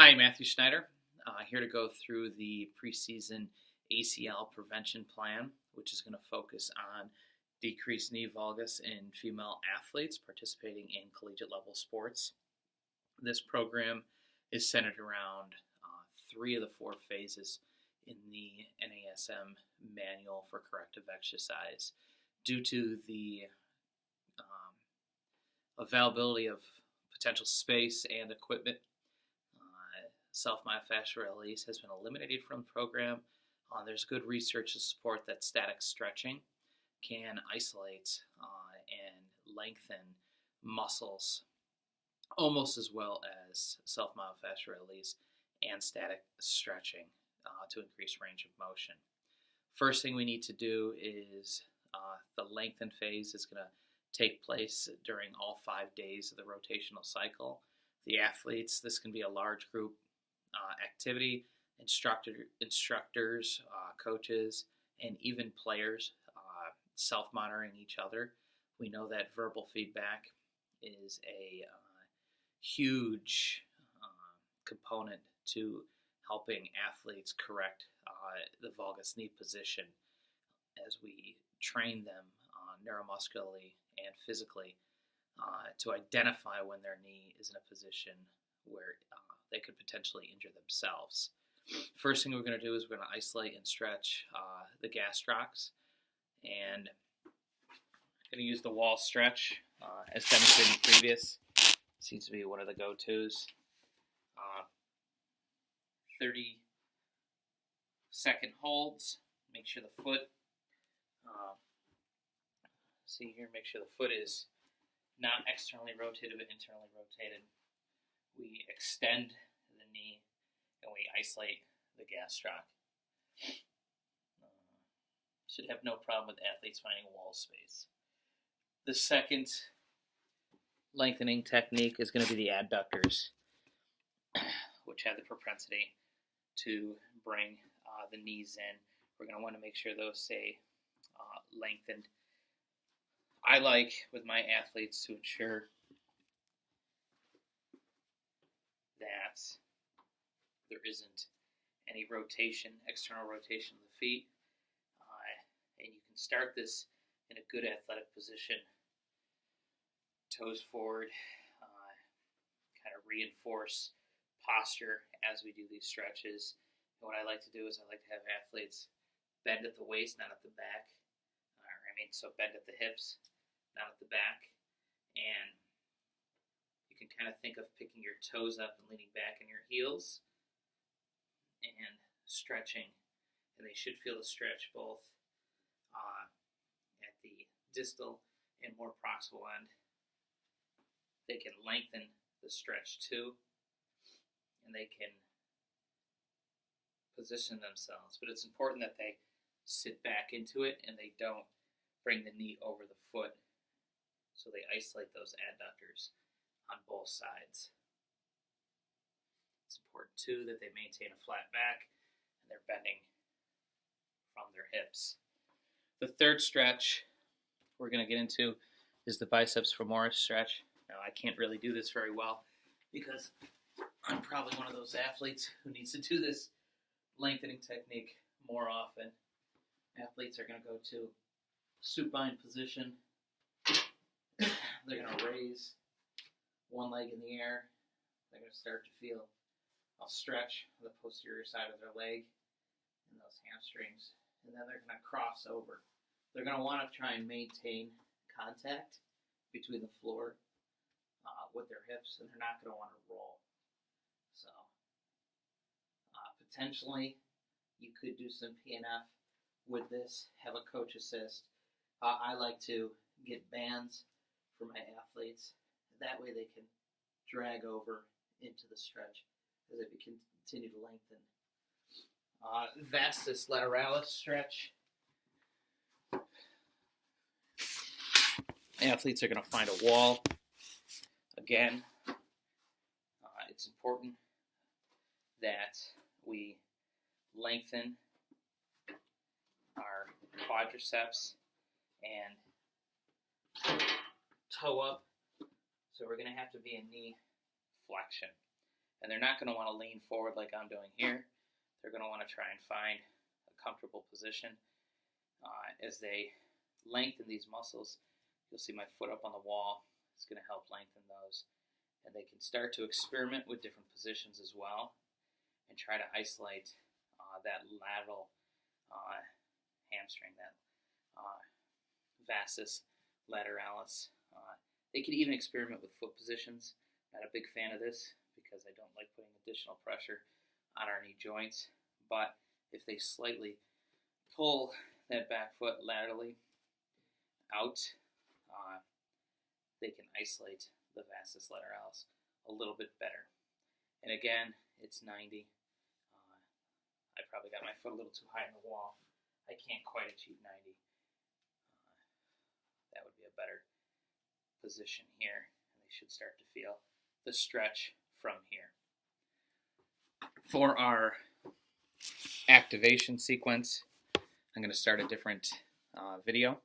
Hi, Matthew Schneider. Here to go through the preseason ACL prevention plan, which is going to focus on decreased knee valgus in female athletes participating in collegiate level sports. This program is centered around three of the four phases in the NASM manual for corrective exercise. Due to the availability of potential space and equipment, self-myofascial release has been eliminated from the program. There's good research to support that static stretching can isolate and lengthen muscles almost as well as self-myofascial release and static stretching to increase range of motion. First thing we need to do is the lengthen phase is going to take place during all 5 days of the rotational cycle. The athletes, this can be a large group activity, instructors, coaches, and even players self-monitoring each other. We know that verbal feedback is a huge component to helping athletes correct the valgus knee position as we train them neuromuscularly and physically to identify when their knee is in a position where they could potentially injure themselves. First thing we're going to do is we're going to isolate and stretch the gastrocs, and I'm going to use the wall stretch as demonstrated in previous. Seems to be one of the go-tos. 30-second holds. Make sure the foot, see here, make sure the foot is not externally rotated but internally rotated. We extend the knee and we isolate the gastroc. Should have no problem with athletes finding wall space. The second lengthening technique is going to be the adductors, which have the propensity to bring the knees in. We're going to want to make sure those stay lengthened. I like, with my athletes, to ensure that there isn't any rotation, external rotation of the feet. And you can start this in a good athletic position. Toes forward, kind of reinforce posture as we do these stretches. And what I like to do is I like to have athletes bend at the waist, not at the back. So bend at the hips, not at the back. And you can kind of think of picking your toes up and leaning back in your heels and stretching. And they should feel the stretch both at the distal and more proximal end. They can lengthen the stretch too, and they can position themselves. But it's important that they sit back into it and they don't bring the knee over the foot, so they isolate those adductors on both sides. It's important too that they maintain a flat back and they're bending from their hips. The third stretch we're going to get into is the biceps femoris stretch. Now, I can't really do this very well because I'm probably one of those athletes who needs to do this lengthening technique more often. Athletes are going to go to supine position. They're going to raise one leg in the air. They're going to start to feel a stretch on the posterior side of their leg and those hamstrings. And then they're going to cross over. They're going to want to try and maintain contact between the floor with their hips, and they're not going to want to roll. So potentially you could do some PNF with this, have a coach assist. I like to get bands for my athletes. That way they can drag over into the stretch as they continue to lengthen. Vastus lateralis stretch. Athletes are going to find a wall. Again, it's important that we lengthen our quadriceps and toe up. So we're going to have to be in knee flexion. And they're not going to want to lean forward like I'm doing here. They're going to want to try and find a comfortable position. As they lengthen these muscles, you'll see my foot up on the wall. It's going to help lengthen those. And they can start to experiment with different positions as well and try to isolate that lateral hamstring, that vastus lateralis. They can even experiment with foot positions. Not a big fan of this because I don't like putting additional pressure on our knee joints. But if they slightly pull that back foot laterally out, they can isolate the vastus lateralis a little bit better. And again, it's 90. I probably got my foot a little too high on the wall. I can't quite achieve 90. That would be a better position here. And they should start to feel the stretch from here. For our activation sequence, I'm going to start a different video.